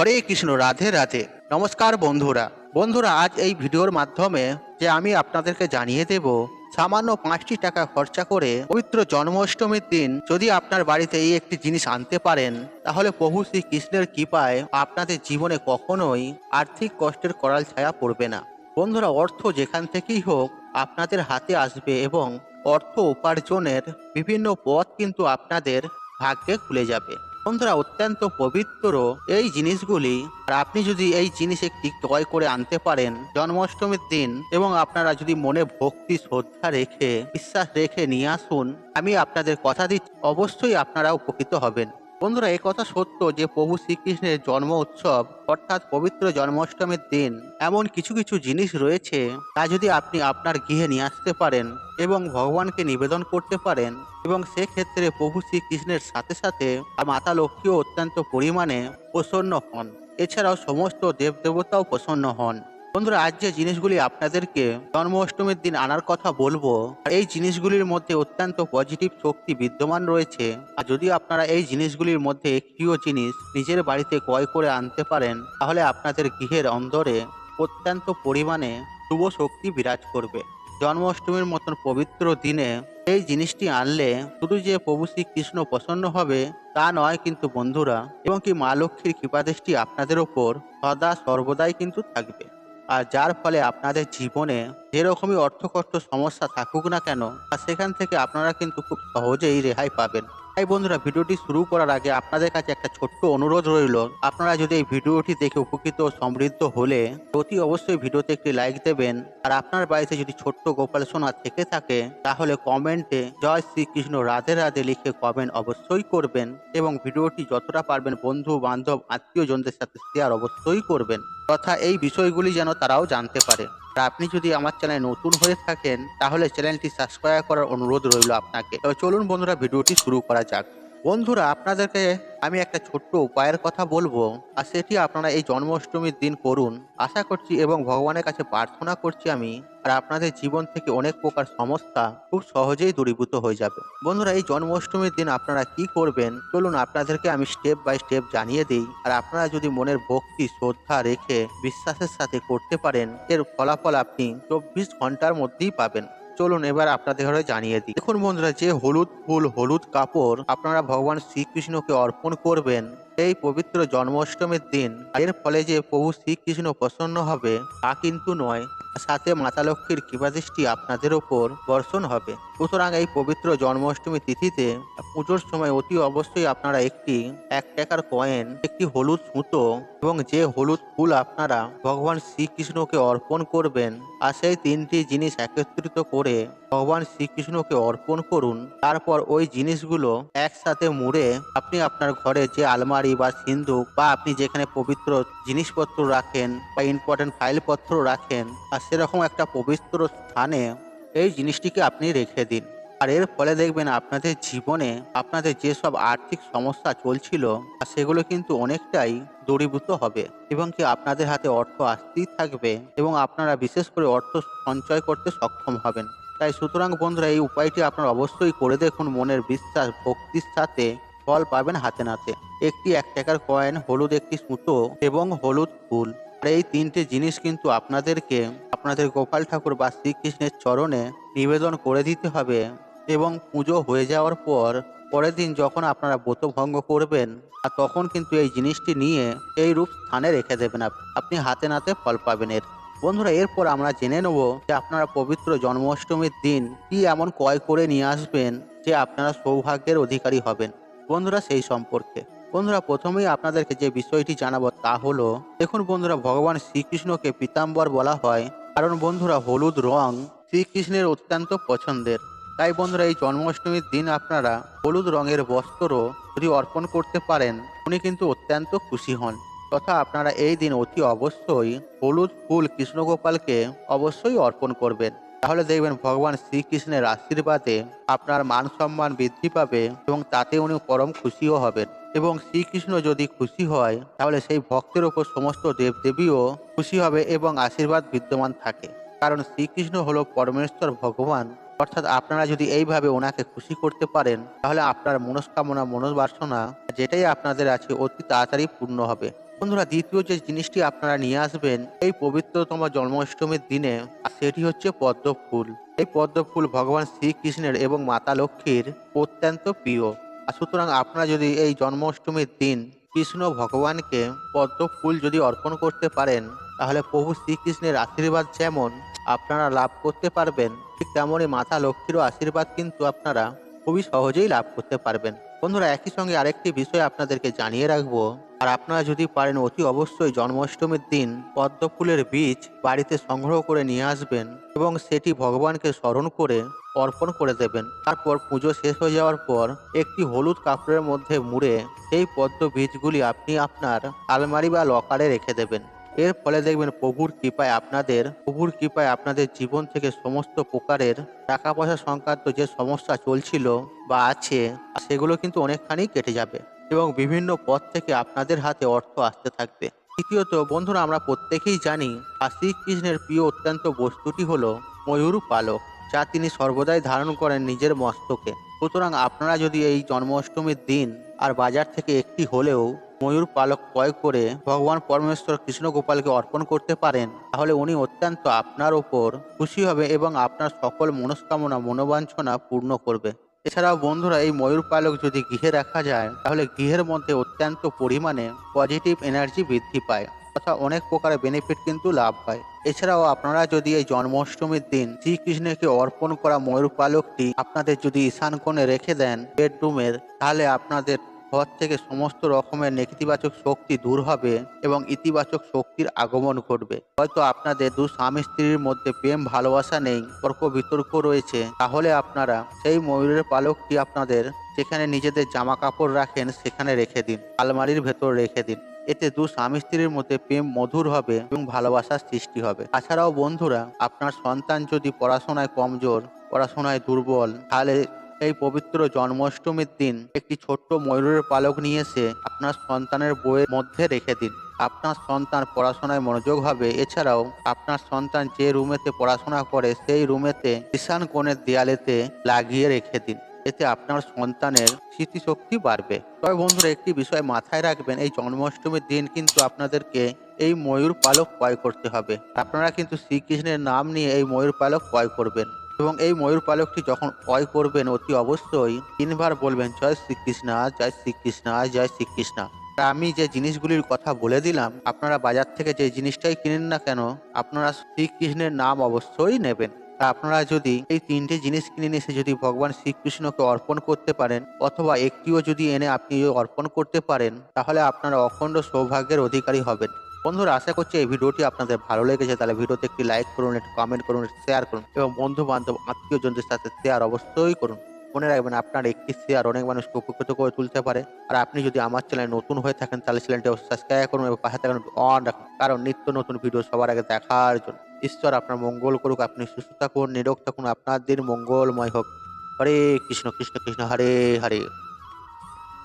হরে কৃষ্ণ, রাধে রাধে। নমস্কার বন্ধুরা। আজ এই ভিডিওর মাধ্যমে যে আমি আপনাদেরকে জানিয়ে দেব, সামান্য 5টি টাকা খরচা করে পবিত্র জন্মাষ্টমীর দিন যদি আপনার বাড়িতে এই একটি জিনিস আনতে পারেন, তাহলে প্রভু শ্রীকৃষ্ণের কৃপায় আপনাদের জীবনে কখনোই আর্থিক কষ্টের করাল ছায়া পড়বে না। বন্ধুরা, অর্থ যেখান থেকেই হোক আপনাদের হাতে আসবে এবং অর্থ উপার্জনের বিভিন্ন পথ কিন্তু আপনাদের ভাগ্যে খুলে যাবে। বন্ধুরা, অত্যন্ত পবিত্র এই জিনিসগুলি, আর আপনি যদি এই জিনিস একটি ক্রয় করে আনতে পারেন জন্মাষ্টমীর দিন এবং আপনারা যদি মনে ভক্তি শ্রদ্ধা রেখে বিশ্বাস রেখে নিয়ে আসুন, আমি আপনাদের কথা দিচ্ছি অবশ্যই আপনারা উপকৃত হবেন। বন্ধুরা, এই কথা সত্য যে প্রভু শ্রীকৃষ্ণের জন্ম উৎসব অর্থাৎ পবিত্র জন্মাষ্টমীর দিন এমন কিছু কিছু জিনিস রয়েছে, তা যদি আপনি আপনার গৃহে নিয়ে আসতে পারেন এবং ভগবানকে নিবেদন করতে পারেন, এবং সেক্ষেত্রে প্রভু শ্রীকৃষ্ণের সাথে সাথে মাতা লক্ষ্মীও অত্যন্ত পরিমাণে প্রসন্ন হন। এছাড়াও সমস্ত দেবদেবতাও প্রসন্ন হন। বন্ধুরা, আজ যে জিনিসগুলি আপনাদেরকে জন্মাষ্টমীর দিন আনার কথা বলবো, এই জিনিসগুলির মধ্যে অত্যন্ত পজিটিভ শক্তি বিদ্যমান রয়েছে। আর যদি আপনারা এই জিনিসগুলির মধ্যে একটিও জিনিস নিজের বাড়িতে ক্রয় করে আনতে পারেন, তাহলে আপনাদের গৃহের অন্দরে অত্যন্ত পরিমাণে শুভ শক্তি বিরাজ করবে। জন্মাষ্টমীর মতন পবিত্র দিনে এই জিনিসটি আনলে শুধু যে প্রভু শ্রীকৃষ্ণ প্রসন্ন হবে তা নয় কিন্তু বন্ধুরা, এবং কি মা লক্ষ্মীর কৃপাদৃষ্টি আপনাদের ওপর সদা সর্বদাই কিন্তু থাকবে। আর যার ফলে আপনাদের জীবনে যেরকমই অর্থকষ্ট সমস্যা থাকুক না কেন, তা সেখান থেকে আপনারা কিন্তু খুব সহজেই রেহাই পাবেন। তাই বন্ধুরা, ভিডিওটি শুরু করার আগে আপনাদের কাছে একটা ছোট্ট অনুরোধ রইল, আপনারা যদি এই ভিডিওটি দেখে উপকৃত ও সমৃদ্ধ হলে অতি অবশ্যই ভিডিওতে একটি লাইক দেবেন। আর আপনার বাড়িতে যদি ছোট্ট গোপাল সোনা থেকে থাকে, তাহলে কমেন্টে জয় শ্রীকৃষ্ণ রাধে রাধে লিখে কমেন্ট অবশ্যই করবেন, এবং ভিডিওটি যতটা পারবেন বন্ধু বান্ধব আত্মীয়জনদের সাথে শেয়ার অবশ্যই করবেন, তথা এই বিষয়গুলি যেন তারাও জানতে পারে। আর আপনি যদি আমার চ্যানেলে নতুন হয়ে থাকেন, তাহলে চ্যানেলটি সাবস্ক্রাইব করার অনুরোধ রইল আপনাকে। তবে চলুন বন্ধুরা, ভিডিওটি শুরু করা যাক। বন্ধুরা, আপনাদেরকে আমি একটা ছোট্ট উপায়ের কথা বলবো, আর সেটি আপনারা এই জন্মাষ্টমীর দিন করুন। আশা করছি এবং ভগবানের কাছে প্রার্থনা করছি আমি, আর আপনাদের জীবন থেকে অনেক প্রকার সমস্যা খুব সহজেই দূরীভূত হয়ে যাবে। বন্ধুরা, এই জন্মাষ্টমীর দিন আপনারা কি করবেন, চলুন আপনাদেরকে আমি স্টেপ বাই স্টেপ জানিয়ে দিই। আর আপনারা যদি মনের ভক্তি শ্রদ্ধা রেখে বিশ্বাসের সাথে করতে পারেন, এর ফলাফল আপনি 24 ঘন্টার মধ্যেই পাবেন। চলুন এবার আপনাদের ঘরে জানিয়ে দিই। দেখুন বন্ধুরা, যে হলুদ ফুল হলুদ কাপড় আপনারা ভগবান শ্রীকৃষ্ণকে অর্পণ করবেন এই পবিত্র জন্মাষ্টমীর দিন, এর ফলে যে প্রভু শ্রীকৃষ্ণ প্রসন্ন হবে তা কিন্তু নয়, সাথে মাতা লক্ষ্মীর কৃপাদৃষ্টি আপনাদের ওপর বর্ষণ হবে। সুতরাং এই পবিত্র জন্মাষ্টমী তিথিতে পুজোর সময় অতি অবশ্যই আপনারা একটি 1 টাকার কয়েন, একটি হলুদ সুতো এবং যে হলুদ ফুল আপনারা ভগবান শ্রীকৃষ্ণকে অর্পণ করবেন, আর সেই 3টি জিনিস একত্রিত করে ভগবান শ্রীকৃষ্ণকে অর্পণ করুন। তারপর ওই জিনিসগুলো একসাথে মুড়ে আপনি আপনার ঘরে যে আলমারি বা সিন্ধুক বা আপনি যেখানে পবিত্র জিনিসপত্র রাখেন বা ইম্পর্টেন্ট ফাইলপত্র রাখেন, আর সেরকম একটা পবিত্র স্থানে এই জিনিসটিকে আপনি রেখে দিন। আর এর ফলে দেখবেন আপনাদের জীবনে আপনাদের যেসব আর্থিক সমস্যা চলছিল, আর সেগুলো কিন্তু অনেকটাই দূরীভূত হবে, এবং কি আপনাদের হাতে অর্থ আসতেই থাকবে এবং আপনারা বিশেষ করে অর্থ সঞ্চয় করতে সক্ষম হবেন। তাই সুতরাং বন্ধুরা, এই উপায়টি আপনারা অবশ্যই করে দেখুন। মনের বিশ্বাস ভক্তির সাথে ফল পাবেন হাতে নাতে। একটি 1 টাকার কয়েন, হলুদ একটি সুতো এবং হলুদ ফুল, আর এই 3টে জিনিস কিন্তু আপনাদেরকে আপনাদের গোপাল ঠাকুর বা শ্রীকৃষ্ণের চরণে নিবেদন করে দিতে হবে। এবং পুজো হয়ে যাওয়ার পর পরের দিন যখন আপনারা ব্রত ভঙ্গ করবেন, আর তখন কিন্তু এই জিনিসটি নিয়ে এই রূপ স্থানে রেখে দেবেন, আপনি হাতে নাতে ফল পাবেন এর। বন্ধুরা, এরপর আমরা জেনে নেব যে আপনারা পবিত্র জন্মাষ্টমীর দিন কি এমন ক্রয় করে নিয়ে আসবেন যে আপনারা সৌভাগ্যের অধিকারী হবেন। বন্ধুরা, সেই সম্পর্কে বন্ধুরা প্রথমেই আপনাদেরকে যে বিষয়টি জানাবো তা হলো, দেখুন বন্ধুরা, ভগবান শ্রীকৃষ্ণকে পীতাম্বর বলা হয় কারণ বন্ধুরা হলুদ রং শ্রীকৃষ্ণের অত্যন্ত পছন্দের। তাই বন্ধুরা, এই জন্মাষ্টমীর দিন আপনারা হলুদ রঙের বস্ত্র যদি অর্পণ করতে পারেন, উনি কিন্তু অত্যন্ত খুশি হন। তথা আপনারা এই দিন অতি অবশ্যই হলুদ ফুল কৃষ্ণগোপালকে অবশ্যই অর্পণ করবেন। তাহলে দেখবেন ভগবান শ্রীকৃষ্ণের আশীর্বাদে আপনার মান সম্মান বৃদ্ধি পাবে এবং তাতে উনি পরম খুশিও হবেন। এবং শ্রীকৃষ্ণ যদি খুশি হয়, তাহলে সেই ভক্তের ওপর সমস্ত দেবদেবীও খুশি হবে এবং আশীর্বাদ বিদ্যমান থাকে। কারণ শ্রীকৃষ্ণ হলো পরমেশ্বর ভগবান অর্থাৎ আপনারা যদি এইভাবে ওনাকে খুশি করতে পারেন, তাহলে আপনার মনস্কামনা মনোবাসনা যেটাই আপনাদের আছে অতি তাড়াতাড়ি পূর্ণ হবে। বন্ধুরা, দ্বিতীয় যে জিনিসটি আপনারা নিয়ে আসবেন এই পবিত্রতম জন্মাষ্টমীর দিনে, আর সেটি হচ্ছে পদ্ম ফুল। এই পদ্ম ফুল ভগবান শ্রীকৃষ্ণের এবং মাতা লক্ষ্মীর অত্যন্ত প্রিয়। আর সুতরাং আপনারা যদি এই জন্মাষ্টমীর দিন কৃষ্ণ ভগবানকে পদ্ম ফুল যদি অর্পণ করতে পারেন, তাহলে প্রভু শ্রীকৃষ্ণের আশীর্বাদ যেমন আপনারা লাভ করতে পারবেন, ঠিক তেমনই মাতা লক্ষ্মীরও আশীর্বাদ কিন্তু আপনারা খুবই সহজেই লাভ করতে পারবেন। বন্ধুরা, একই সঙ্গে আরেকটি বিষয় আপনাদেরকে জানিয়ে রাখবো, আর আপনারা যদি পারেন অতি অবশ্যই জন্মাষ্টমীর দিন পদ্ম ফুলের বীজ বাড়িতে সংগ্রহ করে নিয়ে আসবেন এবং সেটি ভগবানকে স্মরণ করে অর্পণ করে দেবেন। তারপর পুজো শেষ হয়ে যাওয়ার পর একটি হলুদ কাপড়ের মধ্যে মুড়ে সেই পদ্ম বীজগুলি আপনি আপনার আলমারি বা লকারে রেখে দেবেন। এর ফলে দেখবেন প্রভুর কৃপায় আপনাদের জীবন থেকে সমস্ত প্রকারের টাকা পয়সা সংক্রান্ত যে সমস্যা চলছিল বা আছে, সেগুলো কিন্তু অনেকখানি কেটে যাবে এবং বিভিন্ন পথ থেকে আপনাদের হাতে অর্থ আসতে থাকবে। তৃতীয়ত বন্ধুরা, আমরা প্রত্যেকেই জানি আর শ্রীকৃষ্ণের প্রিয় অত্যন্ত বস্তুটি হলো ময়ূর পালক, যা তিনি সর্বদাই ধারণ করেন নিজের মস্তকে। সুতরাং আপনারা যদি এই জন্মাষ্টমীর দিন আর বাজার থেকে একটি হলেও ময়ূর পালক ক্রয় করে ভগবান পরমেশ্বর কৃষ্ণ গোপালকে অর্পণ করতে পারেন, তাহলে উনি অত্যন্ত আপনার ওপর খুশি হবে এবং আপনার সকল মনস্কামনা মনোবাঞ্ছনা পূর্ণ করবে। এছাড়াও বন্ধুরা, এই ময়ূর পালক যদি গৃহে রাখা যায়, তাহলে গৃহের মধ্যে অত্যন্ত পরিমাণে পজিটিভ এনার্জি বৃদ্ধি পায় তথা অনেক প্রকারের বেনিফিট কিন্তু লাভ হয়। এছাড়াও আপনারা যদি এই জন্মাষ্টমীর দিন শ্রীকৃষ্ণকে অর্পণ করা ময়ূর পালকটি আপনাদের যদি ঈশান কোণে রেখে দেন বেডরুমের, তাহলে আপনাদের ঘর থেকে সমস্ত রকমের নেতিবাচক শক্তি দূর হবে এবং ইতিবাচক শক্তির আগমন ঘটবে। হয়তো আপনাদের দু স্বামী স্ত্রীর মধ্যে প্রেম ভালোবাসা নেই, তর্ক বিতর্ক রয়েছে, তাহলে আপনারা সেই ময়ূরের পালকটি আপনাদের যেখানে নিজেদের জামা কাপড় রাখেন সেখানে রেখে দিন, আলমারির ভেতর রেখে দিন। এতে দু স্বামী স্ত্রীর মধ্যে প্রেম মধুর হবে এবং ভালোবাসার সৃষ্টি হবে। তাছাড়াও বন্ধুরা, আপনার সন্তান যদি পড়াশোনায় কমজোর, পড়াশোনায় দুর্বল, তাহলে এই পবিত্র জন্মাষ্টমীর দিন একটি ছোট্ট ময়ূরের পালক নিয়ে এসে আপনার সন্তানের বইয়ের মধ্যে রেখে দিন। আপনার সন্তান পড়াশোনায় মনোযোগ হবে। এছাড়াও আপনার সন্তান যে রুমেতে পড়াশোনা করে সেই রুমেতে ঈশান কোণের দেয়ালেতে লাগিয়ে রেখে দিন। এতে আপনার সন্তানের স্মৃতিশক্তি বাড়বে। তবে বন্ধুরা, একটি বিষয় মাথায় রাখবেন, এই জন্মাষ্টমীর দিন কিন্তু আপনাদেরকে এই ময়ূর পালক ক্রয় করতে হবে। আপনারা কিন্তু শ্রীকৃষ্ণের নাম নিয়ে এই ময়ূর পালক ক্রয় করবেন এবং এই ময়ূর পালকটি যখন ক্রয় করবেন অতি অবশ্যই 3বার বলবেন জয় শ্রীকৃষ্ণ, জয় শ্রীকৃষ্ণ, জয় শ্রীকৃষ্ণ। আমি যে জিনিসগুলির কথা বলে দিলাম, আপনারা বাজার থেকে যে জিনিসটাই কিনেন না কেন, আপনারা শ্রীকৃষ্ণের নাম অবশ্যই নেবেন। আপনারা যদি এই 3টে জিনিস কিনে নিয়ে এসে যদি ভগবান শ্রীকৃষ্ণকে অর্পণ করতে পারেন, অথবা একটিও যদি এনে আপনি অর্পণ করতে পারেন, তাহলে আপনারা অখণ্ড সৌভাগ্যের অধিকারী হবেন। বন্ধুরা, আশা করছি এই ভিডিওটি আপনাদের ভালো লেগেছে। তাহলে ভিডিওতে একটি লাইক করুন, একটি কমেন্ট করুন, শেয়ার করুন এবং বন্ধু বান্ধব আত্মীয়জনদের সাথে শেয়ার অবশ্যই করুন। মনে রাখবেন, আপনার একটি শেয়ার অনেক মানুষকে উপকৃত করে তুলতে পারে। আর আপনি যদি আমার চ্যানেল নতুন হয়ে থাকেন, তাহলে চ্যানেলটি সাবস্ক্রাইব করুন এবং পাশে থাকুন অন রাখুন, কারণ নিত্য নতুন ভিডিও সবার আগে দেখার জন্য। ঈশ্বর আপনার মঙ্গল করুক, আপনি সুস্থ থাকুন, নিরোগ থাকুন, আপনার দিন মঙ্গলময় হোক। হরে কৃষ্ণ কৃষ্ণ কৃষ্ণ হরে হরে।